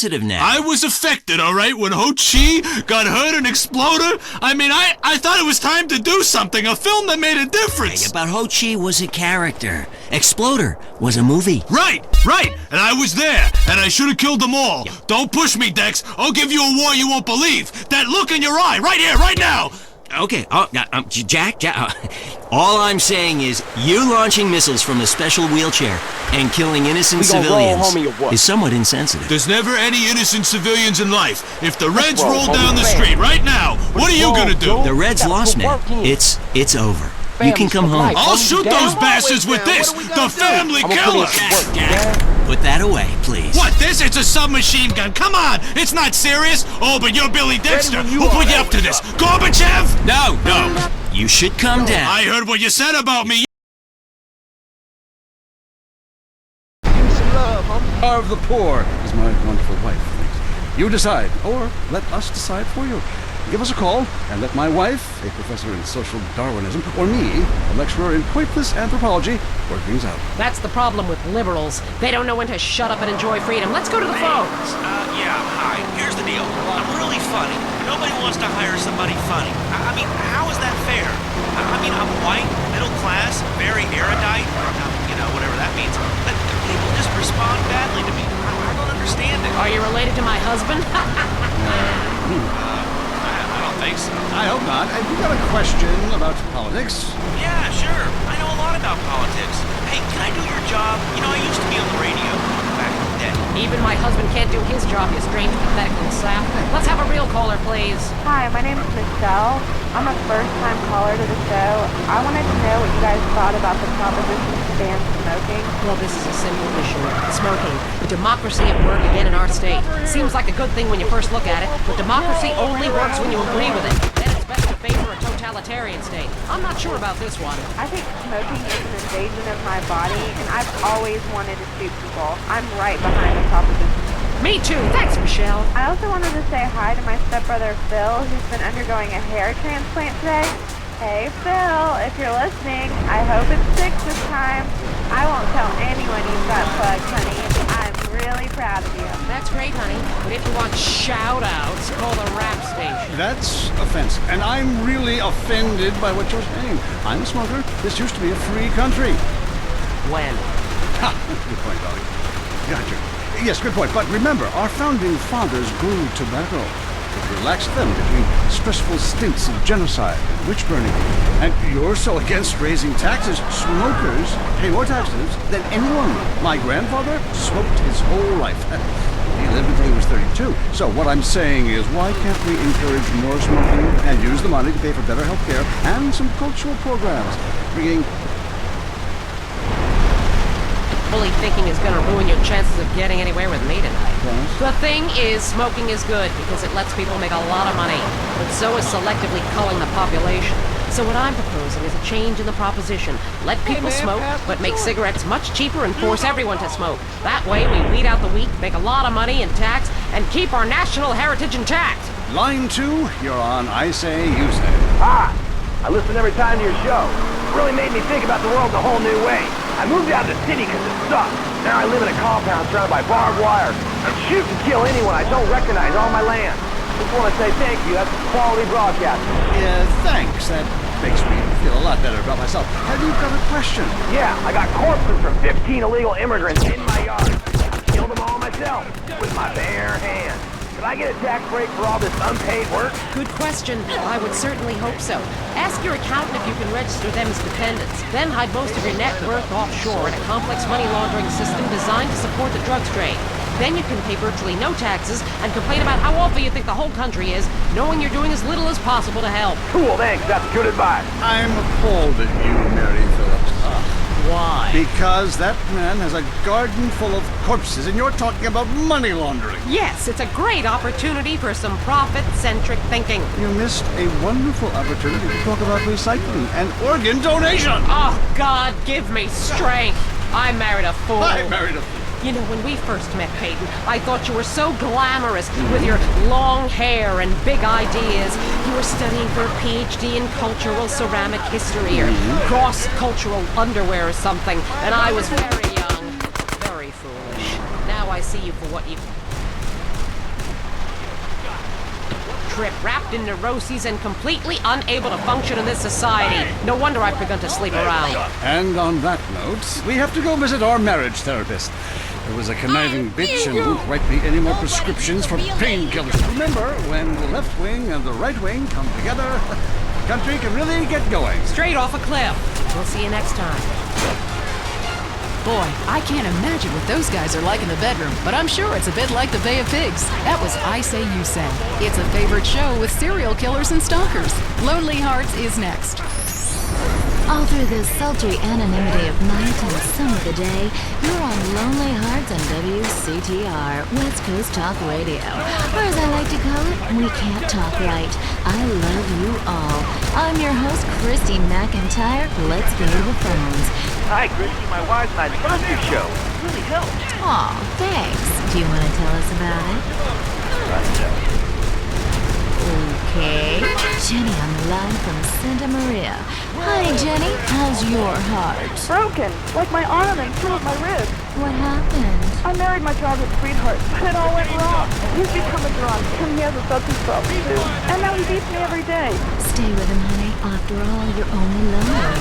insensitive now. I was affected, all right, when Ho Chi got hurt and exploded. I mean, I thought it was time to do something, a film that made a difference. Hey, but Ho Chi was a character. Exploder was a movie. Right, and I was there, and I should have killed them all. Yeah. Don't push me, Dex. I'll give you a war you won't believe. That look in your eye, right here, right now. Okay, Jack, all I'm saying is you launching missiles from a special wheelchair and killing innocent civilians is somewhat insensitive. There's never any innocent civilians in life. If the Reds roll down the street right now, what are you gonna do? The Reds lost, man. It's over. You can come home. I'll shoot those bastards with this, the family killer! Jack, put that away, please. What, this? It's a submachine gun. Come on, it's not serious. Oh, but you're Billy Dexter. Who put you up to this? Gorbachev? No. You should come down. I heard what you said about me. Star of the poor is my wonderful wife. You decide, or let us decide for you. Give us a call and let my wife, a professor in social Darwinism, or me, a lecturer in pointless anthropology, work things out. That's the problem with liberals. They don't know when to shut up and enjoy freedom. Let's go to the phones. Yeah, hi. Here's the deal. I'm really funny. Nobody wants to hire somebody funny. I mean, how is that fair? I mean, I'm white, middle class, very erudite, whatever that means. But people just respond badly to me. I don't understand it. Are you related to my husband? Thanks. I hope not. Have you got a question about politics? Yeah, sure. I know a lot about politics. Hey, can I do your job? I used to be on the radio back in the day. Even my husband can't do his job, you strange, pathetic little sap. Let's have a real caller, please. Hi, my name is Michelle. I'm a first-time caller to the show. I wanted to know what you guys thought about the proposition to ban smoking. Well, this is a simple issue. Smoking. Democracy at work again in our state. Seems like a good thing when you first look at it, but democracy only works when you agree with it. Then it's best to favor a totalitarian state. I'm not sure about this one. I think smoking is an invasion of my body, and I've always wanted to shoot people. I'm right behind the proposition. Me too. Thanks, Michelle. I also wanted to say hi to my stepbrother Phil, who's been undergoing a hair transplant today. Hey Phil, if you're listening, I hope it sticks this time. I won't tell anyone you've got plugs, honey. I'm really proud of you. That's great, honey. But if you want shout-outs, call the rap station. That's offensive, and I'm really offended by what you're saying. I'm a smoker. This used to be a free country. When? Ha! Good point, darling. Gotcha. Yes, good point. But remember, our founding fathers grew tobacco. It relaxed them between stressful stints of genocide and witch burning. And you're so against raising taxes. Smokers pay more taxes than anyone. My grandfather smoked his whole life. He lived until he was 32. So what I'm saying is, why can't we encourage more smoking and use the money to pay for better health care and some cultural programs, bringing... Fully thinking is going to ruin your chances of getting anywhere with me tonight. Yes. The thing is, smoking is good because it lets people make a lot of money, but so is selectively culling the population. So what I'm proposing is a change in the proposition. Let people smoke, but make cigarettes much cheaper and force everyone to smoke. That way we weed out the weak, make a lot of money in tax, and keep our national heritage intact. Line 2, you're on I Say, You Say. Hi, I listen every time to your show. It really made me think about the world in a whole new way. I moved out of the city because it sucks. Now I live in a compound surrounded by barbed wire. I shoot and kill anyone I don't recognize on my land. Just want to say thank you. That's quality broadcasting. Yeah, thanks. That makes me feel a lot better about myself. Have you got a question? Yeah, I got corpses from 15 illegal immigrants in my yard. I killed them all myself with my bare hands. Could I get a tax break for all this unpaid work? Good question. I would certainly hope so. Ask your accountant if you can register them as dependents. Then hide most of your net worth offshore in a complex money laundering system designed to support the drugs trade. Then you can pay virtually no taxes and complain about how awful you think the whole country is, knowing you're doing as little as possible to help. Cool, thanks. That's good advice. I'm appalled at you, Mary Phillips. Why? Because that man has a garden full of corpses, and you're talking about money laundering. Yes, it's a great opportunity for some profit-centric thinking. You missed a wonderful opportunity to talk about recycling and organ donation. Oh, God, give me strength. I married a fool. I married a fool. You know, when we first met, Peyton, I thought you were so glamorous with your long hair and big ideas. You were studying for a PhD in cultural ceramic history or cross-cultural underwear or something, and I was very young, very foolish. Now I see you for what you... trip, wrapped in neuroses and completely unable to function in this society. No wonder I've begun to sleep around. And on that note, we have to go visit our marriage therapist. There was a conniving bitch and won't write me any more prescriptions for painkillers. Remember, when the left wing and the right wing come together, the country can really get going. Straight off a cliff. We'll see you next time. Boy, I can't imagine what those guys are like in the bedroom, but I'm sure it's a bit like the Bay of Pigs. That was I Say You Say. It's a favorite show with serial killers and stalkers. Lonely Hearts is next. All through the sultry anonymity of night and some of the day, you're on Lonely Hearts on WCTR, West Coast Talk Radio. Or as I like to call it, We Can't Talk Right. I love you all. I'm your host, Christy McIntyre. Let's go to the phones. Hi, Christy. My wife and I love your show. It really helps. Aw, thanks. Do you want to tell us about it? Okay. Jenny on the line from Santa Maria. Hi, Jenny. How's your heart? Broken, like my arm and two of my ribs. What happened? I married my childhood sweetheart, but it all went wrong. He's become a drunk, and he has a substance problem too. And now he beats me every day. Stay with him, honey. After all, you're only lonely.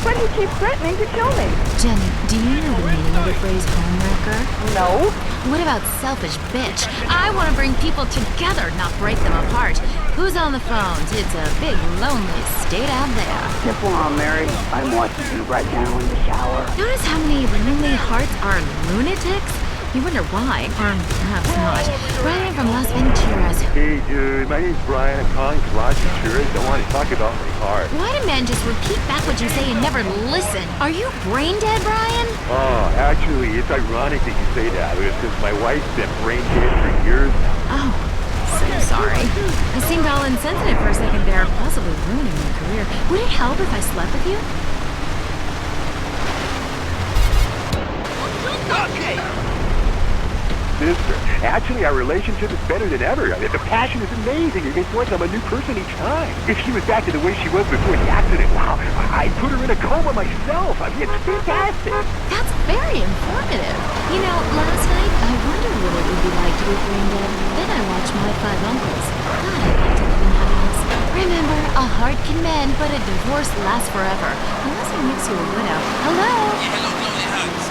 But he keeps threatening to kill me. Jenny, do you know the meaning of the phrase homewrecker? No. What about selfish bitch? I want to bring people together, not break them apart. Who's on the phones? It's a big, lonely state out there. Temple, Mary. I'm watching you right now in the shower. Notice how many lonely hearts are lunatics? You wonder why, or perhaps not. Brian from Las Venturas. Hey, dude. My name's Brian. I'm calling from Las Venturas. I want to talk about my heart. Why do men just repeat back what you say and never listen? Are you brain dead, Brian? Oh, actually, it's ironic that you say that. It's because my wife's been brain dead for years now. Oh, so sorry. I seemed all insensitive for a second there, possibly ruining my career. Would it help if I slept with you? Okay. Sister, actually, our relationship is better than ever. The passion is amazing. It feels like I'm a new person each time. If she was back to the way she was before the accident, wow, I'd put her in a coma myself. I mean, it's fantastic. That's very informative. You know, last night I wondered what it would be like to be brain dead. Then I watched My Five Uncles. God, I'd like to live in that house. Remember, a heart can mend, but a divorce lasts forever. Unless it makes you a widow. Hello? Yeah, hello, Lonely Hearts.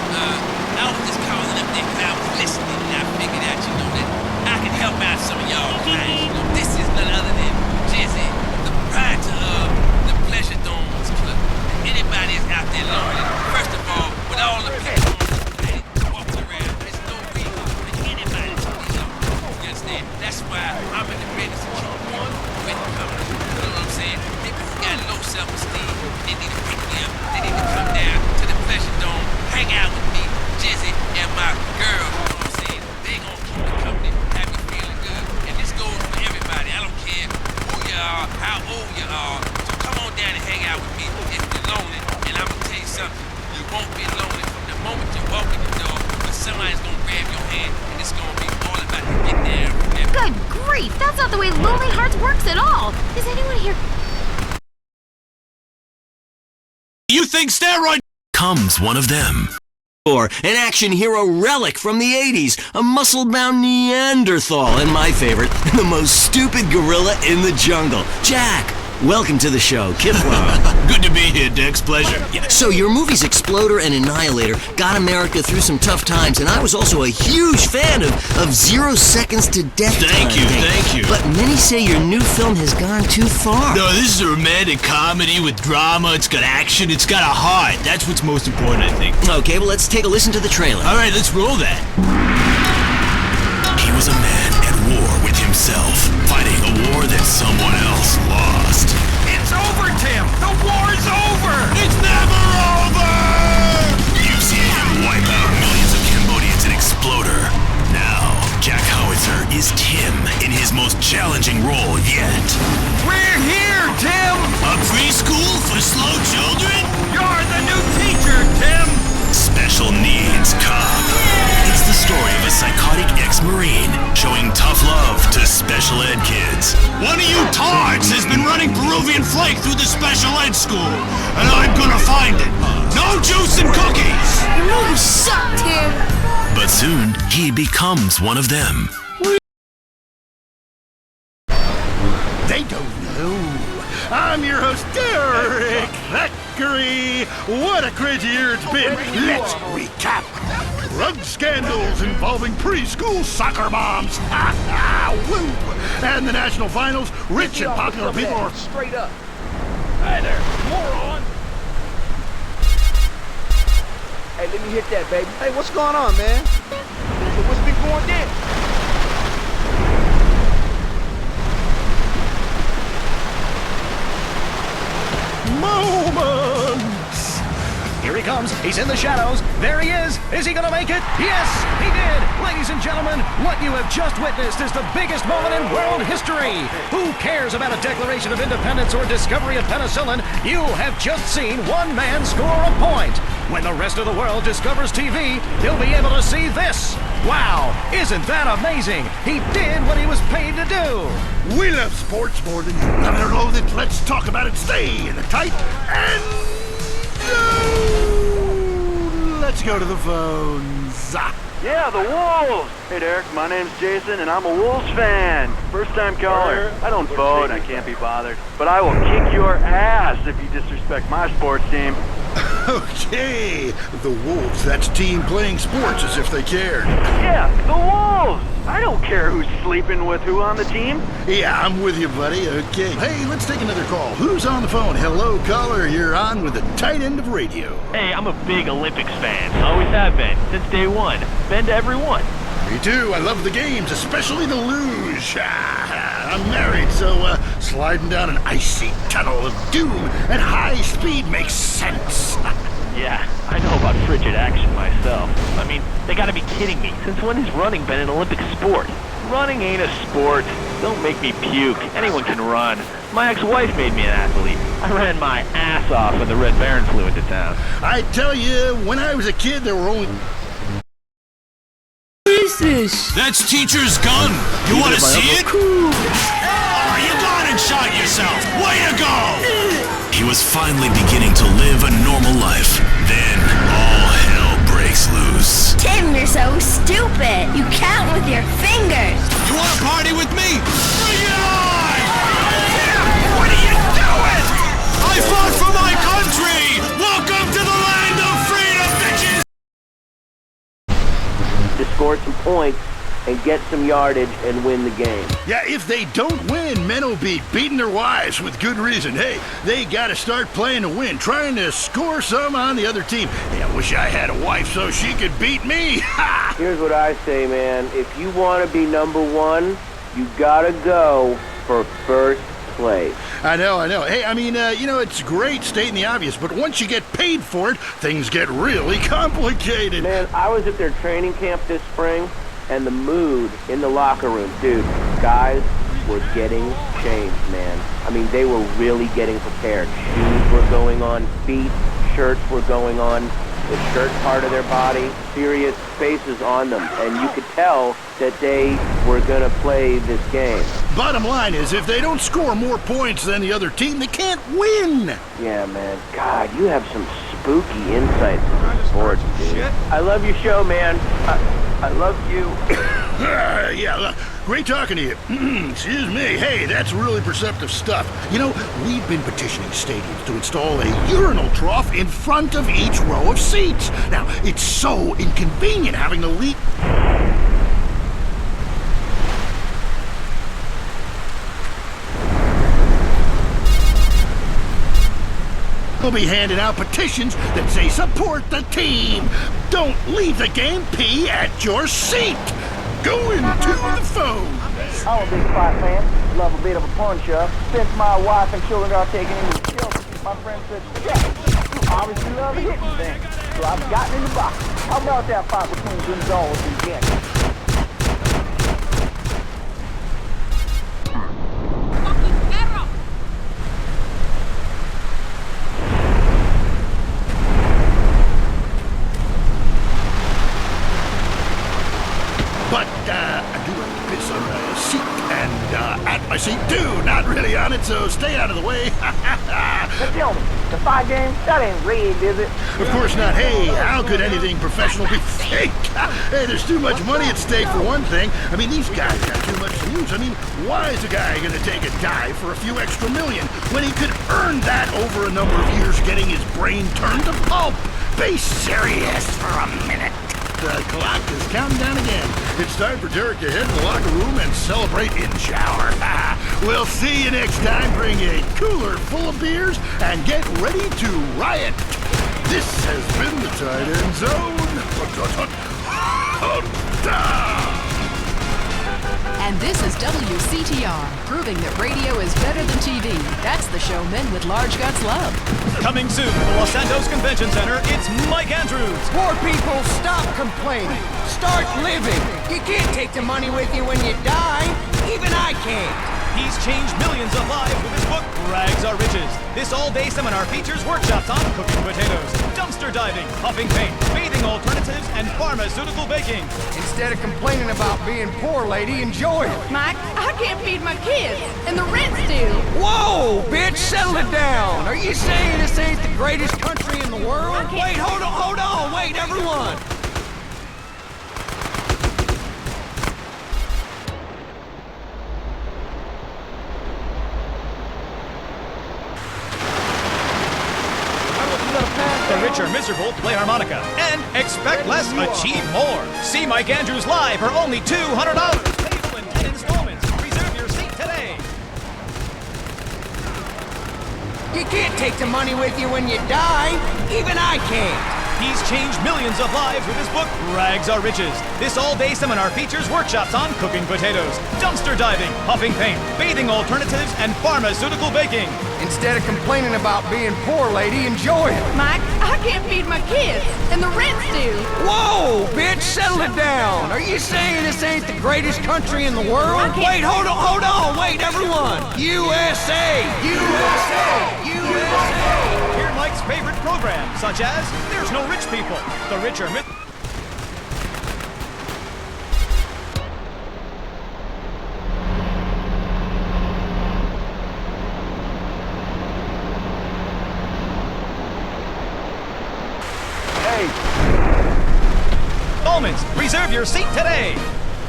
I was just calling up there because I was listening and I figured out, you know, that I can help out some of y'all clients. You know, this is none other than Jizzy, the proprietor of the Pleasure Domes Club. Anybody is out there lonely, first of all, with all the people walking around, there's no reason for anybody to be lonely. You understand? That's why I'm in the business of keeping one with the company. You know what I'm saying? People who got low self-esteem, they need to pick me up. They need to come down to the Pleasure Dome, hang out with me, Jizzy, and my girl. You know what I'm saying? They gon' keep the company, have you feeling good. And this goes for everybody. I don't care who you are, how old you are. So come on down and hang out with me if you're lonely. And I'm gonna tell you something. You won't be lonely from the moment you walk in the door. But somebody's gonna grab your hand, and it's gonna be all about to get there. Good grief! That's not the way Lonely Hearts works at all! Is anyone here? You think steroid Comes one of them. Or an action hero relic from the 80s, a muscle-bound Neanderthal, and my favorite, the most stupid gorilla in the jungle. Jack, welcome to the show, Kid Flower. Good to be here, Dex. Pleasure. Yeah, so your movies Exploder and Annihilator got America through some tough times, and I was also a huge fan of 0 Seconds to Death. Thank you. But many say your new film has gone too far. No, this is a romantic comedy with drama. It's got action. It's got a heart. That's what's most important, I think. Okay, well, let's take a listen to the trailer. All right, let's roll that. He was a man at war with himself, fighting a war that someone else lost. It's over, Tim! The war's over! It's never over! You've seen him wipe out millions of Cambodians in Exploder. Now, Jack Howitzer is Tim in his most challenging role yet. We're here, Tim! A preschool for slow children? You're the new teacher, Tim! Special Needs Cop. It's the story of a psychotic ex-Marine showing tough love to special ed kids. One of you tards has been running Peruvian flake through the special ed school, and I'm gonna find it. No juice and cookies! You suck, Tim! But soon, he becomes one of them. Hickory! What a crazy year it's been! Let's recap! Drug scandals involving preschool soccer moms! Ha ha! Woo! And the national finals, rich and popular people are... Straight up. Hey there, moron! Hey, let me hit that, baby. Hey, what's going on, man? What's been going down? Moments! Here he comes. He's in the shadows. There he is. Is he gonna make it? Yes, he did. Ladies and gentlemen, what you have just witnessed is the biggest moment in world history. Who cares about a Declaration of Independence or discovery of penicillin? You have just seen one man score a point. When the rest of the world discovers TV, they'll be able to see this. Wow, isn't that amazing? He did what he was paid to do. We love sports more than you love it or loathe it. Let's talk about it. Stay in the tight and... let's go to the phones. Yeah, the Wolves! Hey, Derek, my name's Jason, and I'm a Wolves fan. First-time caller. I don't vote, I can't be bothered. But I will kick your ass if you disrespect my sports team. Okay, the Wolves, that's team playing sports as if they cared. Yeah, the Wolves! I don't care who's sleeping with who on the team. Yeah, I'm with you, buddy. Okay. Hey, let's take another call. Who's on the phone? Hello, caller. You're on with the tight end of radio. Hey, I'm a big Olympics fan. Always have been, since day one. Been to every one. Me too. I love the games, especially the luge. I'm married, so sliding down an icy tunnel of doom at high speed makes sense. Yeah, I know about frigid action myself. I mean, they gotta be kidding me. Since when has running been an Olympic sport? Running ain't a sport. Don't make me puke. Anyone can run. My ex-wife made me an athlete. I ran my ass off when the Red Baron flew into town. I tell you, when I was a kid, there were only... That's teacher's gun. You want to see it? Oh, you gone and shot yourself. Way to go! He was finally beginning to live a normal life. Then all hell breaks loose. Tim, you're so stupid. You count with your fingers. You want to party with me? Bring it on! What are you doing? I fought for my country. Welcome to the land of freedom, bitches. To score some points and get some yardage and win the game. Yeah, if they don't win, men will be beating their wives with good reason. Hey, they gotta start playing to win, trying to score some on the other team. Hey, I wish I had a wife so she could beat me. Here's what I say, man. If you want to be number one, you gotta go for first place. I know. Hey, I mean, it's great stating the obvious, but once you get paid for it, things get really complicated. Man, I was at their training camp this spring, and the mood in the locker room, dude, guys were getting changed, man. I mean, they were really getting prepared. Shoes were going on, feet, shirts were going on, the shirt part of their body, serious faces on them, and you could tell that they were gonna play this game. Bottom line is, if they don't score more points than the other team, they can't win. Yeah, man. God, you have some spooky insights into sports, dude. I love your show, man. I love you. Yeah, great talking to you. Excuse me. Hey, that's really perceptive stuff. You know, we've been petitioning stadiums to install a urinal trough in front of each row of seats. Now, it's so inconvenient having the leak. We'll be handing out petitions that say support the team. Don't leave the game pee at your seat. Going to the phone. I'm a big fight fan. Love a bit of a punch-up. Since my wife and children are taken into the shelter, my friend said, yeah, you obviously love a hitting thing. So I've gotten in the box. How about that fight between Gonzalez and Gantt? But I do have to piss on a seat, and at I see two not really on it, so stay out of the way. But tell me, the fight game, that ain't rigged, is it? Of course not. Hey, how could anything professional be fake? Hey, there's too much money at stake for one thing. I mean, these guys got too much to lose. I mean, why is a guy gonna take a dive for a few extra million when he could earn that over a number of years getting his brain turned to pulp? Be serious for a minute. The clock is counting down again. It's time for Derek to head to the locker room and celebrate in shower. We'll see you next time. Bring a cooler full of beers and get ready to riot. This has been the Tight End Zone. And this is WCTR, proving that radio is better than TV. That's the show men with large guts love. Coming soon to the Los Santos Convention Center, it's Mike Andrews. Poor people, stop complaining. Start living. You can't take the money with you when you die. Even I can't. He's changed millions of lives with his book, Rags Are Riches. This all-day seminar features workshops on cooking potatoes, dumpster diving, puffing paint, bathing alternatives, and pharmaceutical baking. Instead of complaining about being poor, lady, enjoy it. Mike, I can't feed my kids, and the rent's due. Whoa, bitch, settle it down. Are you saying this ain't the greatest country in the world? Wait, hold on, wait, everyone. The rich are miserable, play harmonica, and expect less, achieve more. See Mike Andrews live for only $200. Payable in 10 installments. Reserve your seat today. You can't take the money with you when you die. Even I can't. He's changed millions of lives with his book, Rags Are Riches. This all-day seminar features workshops on cooking potatoes, dumpster diving, puffing paint, bathing alternatives, and pharmaceutical baking. Instead of complaining about being poor, lady, enjoy it. Mike, I can't feed my kids, and the rent's due. Whoa, bitch, settle it down. Are you saying this ain't the greatest country in the world? Wait, hold on, wait, everyone. USA, USA, USA. Hear Mike's favorite programs, such as There's No Rich People, The Rich Are Installments. Reserve your seat today.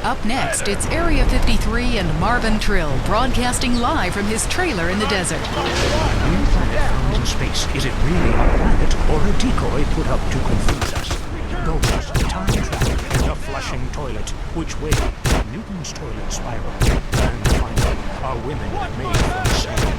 Up next, it's Area 53 and Marvin Trill, broadcasting live from his trailer in the desert. New planet found in space. Is it really a planet or a decoy put up to confuse us? Ghost, time travel, and a flushing toilet. Which way? Newton's toilet spiral. And finally, are women made from sand?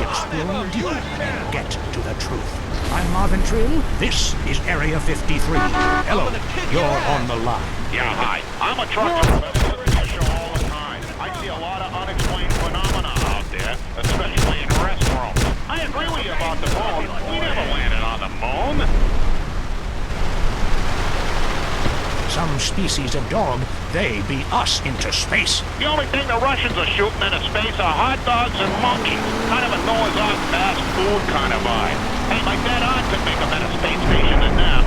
Explore deeper and get to the truth. I'm Marvin Trill. This is Area 53. Hello, you're on the line. Yeah, hi. I'm a truck driver. I listen to your show all the time. I see a lot of unexplained phenomena out there, especially in restaurants. I agree with you about the moon. We never landed on the moon. Some species of dog, they beat us into space. The only thing the Russians are shooting into space are hot dogs and monkeys. Kind of a Noah's Ark fast food kind of vibe. Hey, my dead aunt could make a better space station than them.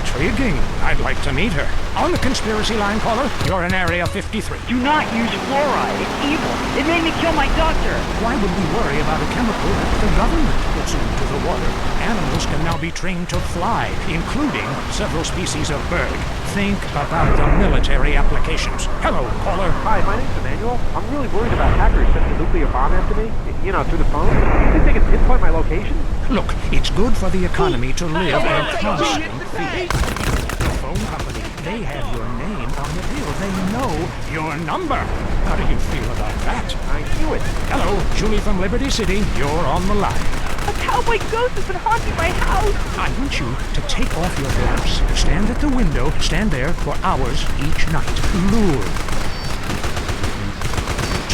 Intriguing. I'd like to meet her. On the conspiracy line, caller, you're in Area 53. Do not use fluoride. It's evil. It made me kill my doctor. Why would we worry about a chemical that the government puts into the water? Animals can now be trained to fly, including several species of bird. Think about the military applications. Hello, caller. Hi, my name's Emmanuel. I'm really worried about hackers sending a nuclear bomb after me. You know, through the phone. Do you think they can pinpoint my location? Look, it's good for the economy to live in constant fear. The phone company, they have your name on the bill. They know your number. How do you feel about that? I knew it. Hello, Julie from Liberty City. You're on the line. A cowboy ghost has been haunting my house. I want you to take off your gloves. Stand at the window. Stand there for hours each night. Lure.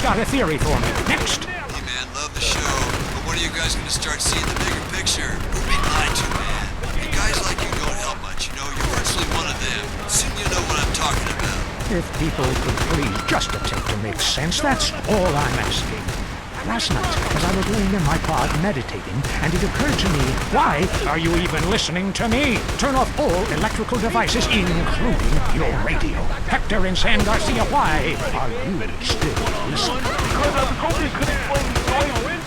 Got a theory for me. Next. Hey man, love the show. But when are you guys gonna start seeing the bigger picture? We're being lied to, man. And guys like you don't help much, you know? You're virtually one of them. Soon you know what I'm talking about. If people could please just attempt to make sense, that's all I'm asking. last night as I was laying in my pod meditating, and it occurred to me, why are you even listening to me? Turn off all electrical devices, including your radio. Hector and San Garcia, why are you still listening? Because I was hoping you could explain these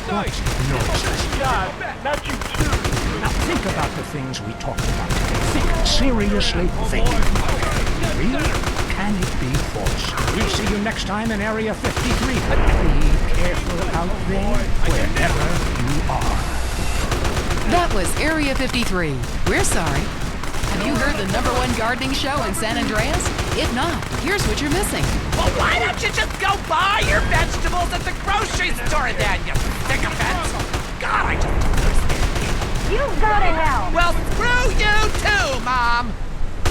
noises. What noises? God, not you too. Now think about the things we talked about today. Think seriously. Think. Real? Can it be false? We'll see you next time in Area 53. But be careful out there, wherever you are. That was Area 53. We're sorry. Have you heard the #1 gardening show in San Andreas? If not, here's what you're missing. Well, why don't you just go buy your vegetables at the grocery store then, you sycophants? God, I just don't understand. You go to hell. Well, screw you too, Mom.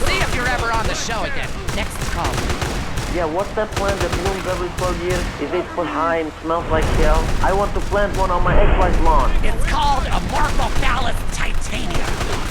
See if you're ever on the show again. Next call. Yeah, what's that plant that blooms every 12 years? Is 8 foot high and smells like hell? I want to plant one on my ex-wife's lawn. It's called Amorphophallus titanium.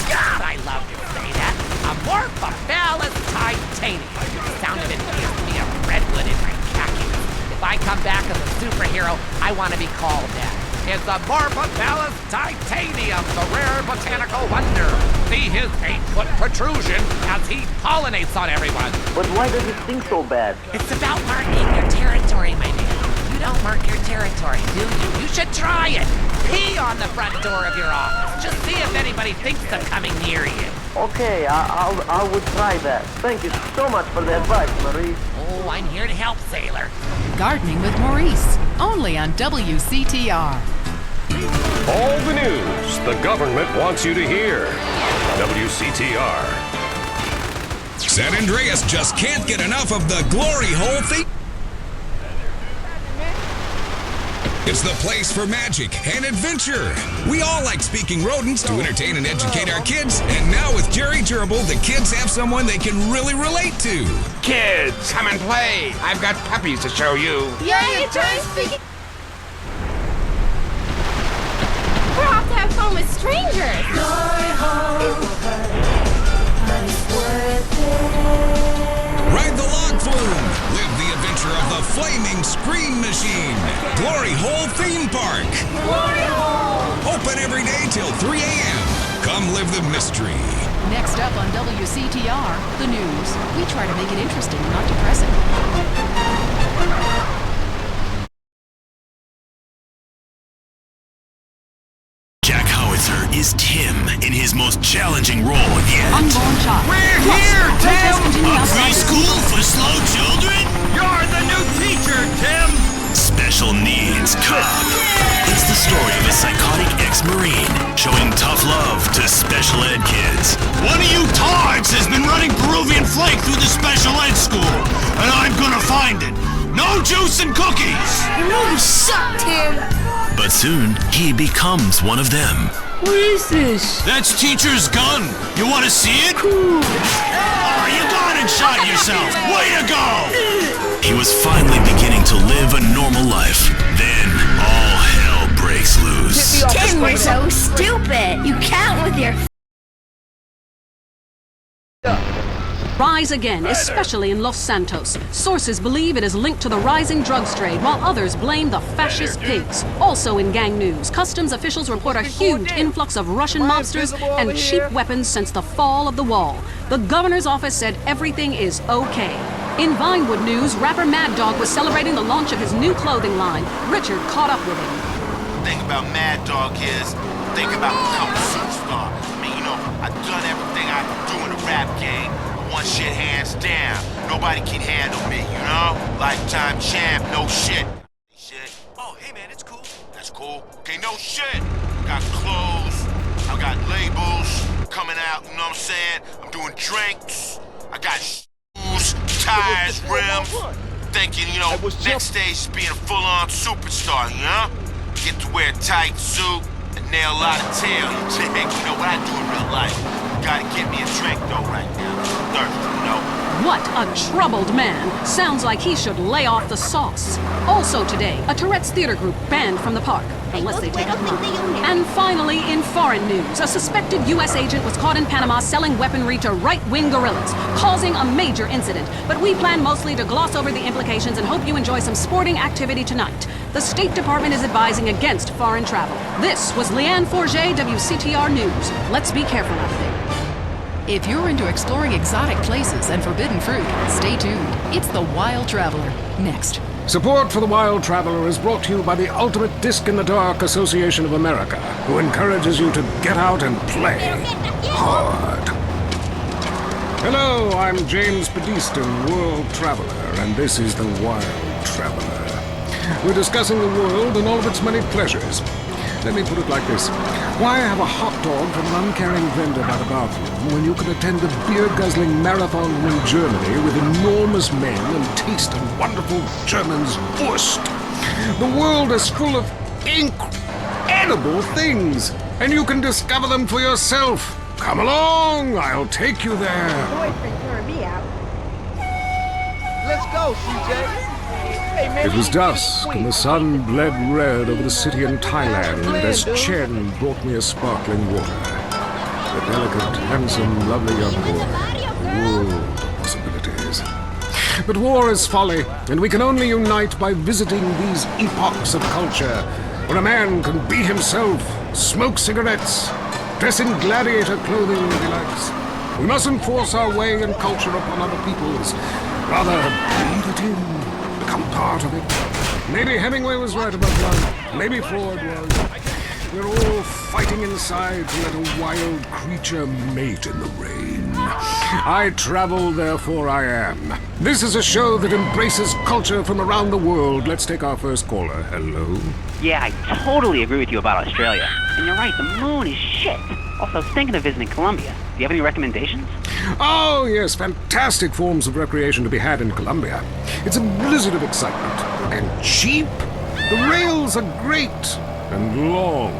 God, I love to say that. Amorphophallus titanium. The sound of it gives me a redwood in my khakis. If I come back as a superhero, I want to be called that. It's Amorphophallus titanium, the rare botanical wonder. See his 8-foot protrusion as he pollinates on everyone. But why does it stink so bad? It's about marking your territory, my man. You don't mark your territory, do you? You should try it. Pee on the front door of your office. Just see if anybody thinks of coming near you. Okay, I would try that. Thank you so much for the advice, Marie. Oh, I'm here to help, sailor. Gardening with Maurice, only on WCTR. All the news the government wants you to hear. WCTR. San Andreas just can't get enough of the glory hole thing. It's the place for magic and adventure. We all like speaking rodents to entertain and educate our kids. And now with Jerry Gerbil, the kids have someone they can really relate to. Kids, come and play. I've got puppies to show you. Yeah, you try speaking. We're off to have fun with strangers. Ride the log flume. Live the adventure of the flaming scream machine. Glory Hole Theme Park. Glory Hole. Open every day till 3 a.m. Come live the mystery. Next up on WCTR, the news. We try to make it interesting, not depressing. Is Tim in his most challenging role yet. Unborn child. We're Plus, here, Tim! A preschool for slow children? You're the new teacher, Tim! Special needs cop. It's the story of a psychotic ex-Marine showing tough love to special ed kids. One of you tards has been running Peruvian flake through the special ed school, and I'm gonna find it. No juice and cookies! You know you suck, Tim! But soon, he becomes one of them. What is this? That's teacher's gun. You want to see it? Cool. Oh, you got and shot yourself. Way to go! He was finally beginning to live a normal life. Then, all hell breaks loose. Tim, you're so stupid. You count with your Rise again, especially in Los Santos. Sources believe it is linked to the rising drugs trade, while others blame the fascist pigs. Also in gang news, customs officials report a huge influx of Russian mobsters and cheap weapons since the fall of the wall. The governor's office said everything is okay. In Vinewood news, rapper Mad Dog was celebrating the launch of his new clothing line. Richard caught up with him. The thing about Mad Dog is, think about becoming a superstar. I mean, you know, I've done everything I can do in the rap game. One shit hands down. Nobody can handle me, you know? Lifetime champ, no shit. Shit. Oh, hey man, it's cool. That's cool. Okay, no shit. I got clothes. I got labels coming out, you know what I'm saying? I'm doing drinks. I got shoes, tires, rims. Thinking, you know, next stage is being a full-on superstar, you know? Get to wear a tight suit and nail a lot of tail, you dig? You know what I do in real life? Gotta get me a drink though right now. I'm thirsty, you know? What a troubled man. Sounds like he should lay off the sauce. Also today, a Tourette's theater group banned from the park, unless they take up money. And finally, in foreign news, a suspected U.S. agent was caught in Panama selling weaponry to right-wing guerrillas, causing a major incident. But we plan mostly to gloss over the implications and hope you enjoy some sporting activity tonight. The State Department is advising against foreign travel. This was Leanne Forget, WCTR News. Let's be careful out there. If you're into exploring exotic places and forbidden fruit, stay tuned. It's The Wild Traveler. Next. Support for The Wild Traveler is brought to you by the Ultimate Disc in the Dark Association of America, who encourages you to get out and play hard. Hello, I'm James Pedestin, World Traveler, and this is The Wild Traveler. We're discussing the world and all of its many pleasures. Let me put it like this. Why have a hot dog from an uncaring vendor by the bathroom when you can attend a beer-guzzling marathon in Germany with enormous men and taste a wonderful German's Wurst? The world is full of incredible things, and you can discover them for yourself. Come along, I'll take you there. Boyfriend turned me out. Let's go, CJ. It was dusk, and the sun bled red over the city in Thailand as Chen brought me a sparkling water. A delicate, handsome, lovely young boy. A world of possibilities. But war is folly, and we can only unite by visiting these epochs of culture, where a man can be himself, smoke cigarettes, dress in gladiator clothing if he likes. We mustn't force our way and culture upon other peoples. Rather, breathe it in. Become part of it. Maybe Hemingway was right about love. Maybe Freud was. We're all fighting inside to let a wild creature mate in the rain. I travel, therefore I am. This is a show that embraces culture from around the world. Let's take our first caller. Hello? Yeah, I totally agree with you about Australia. And you're right, the moon is shit. Also, I was thinking of visiting Colombia. Do you have any recommendations? Oh, yes, fantastic forms of recreation to be had in Colombia. It's a blizzard of excitement. And cheap. The rails are great. And long.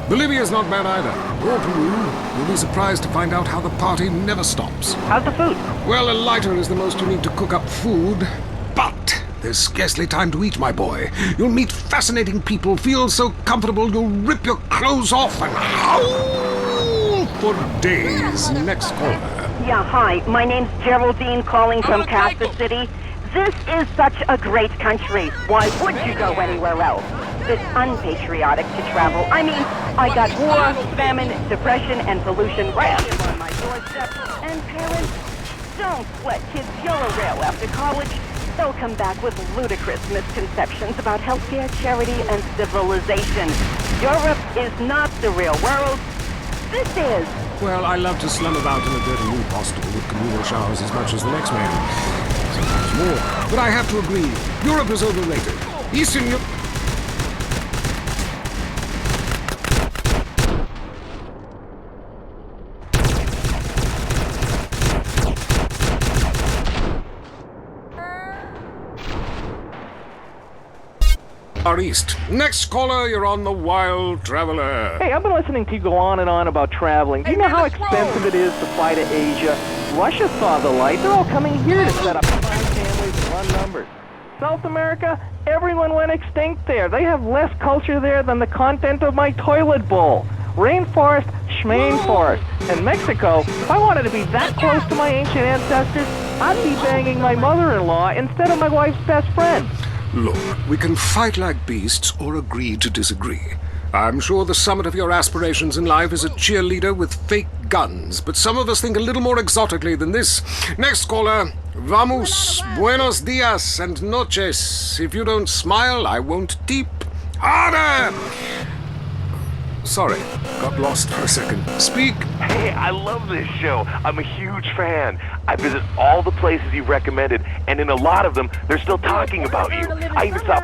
Bolivia's not bad either. Or Peru. You'll be surprised to find out how the party never stops. How's the food? Well, a lighter is the most you need to cook up food. But there's scarcely time to eat, my boy. You'll meet fascinating people, feel so comfortable you'll rip your clothes off and howl for days. Next caller. Yeah, hi. My name's Geraldine, calling from Kansas City. This is such a great country. Why would you go anywhere else? It's unpatriotic to travel. I mean, I got war, famine, depression, and pollution right here on my doorstep. And parents, don't let kids yellow rail after college. They'll come back with ludicrous misconceptions about healthcare, charity, and civilization. Europe is not the real world. This is. Well, I love to slum about in a dirty loop hostel with communal showers as much as the next man. Sometimes more. But I have to agree, Europe is overrated. Eastern Europe... Far East. Next caller, you're on The Wild Traveler. Hey, I've been listening to you go on and on about traveling. Do you know how expensive it is to fly to Asia? Russia saw the light. They're all coming here to set up fine families and run numbers. South America, everyone went extinct there. They have less culture there than the content of my toilet bowl. Rainforest, schmainforest. And Mexico, if I wanted to be that close to my ancient ancestors, I'd be banging my mother-in-law instead of my wife's best friend. Look, we can fight like beasts or agree to disagree. I'm sure the summit of your aspirations in life is a cheerleader with fake guns, but some of us think a little more exotically than this. Next caller, vamos, buenos dias and noches. If you don't smile, I won't tip. Harder! Sorry, got lost for a second. Speak. Hey, I love this show. I'm a huge fan. I visit all the places you recommended, and in a lot of them, they're still talking about you. I even saw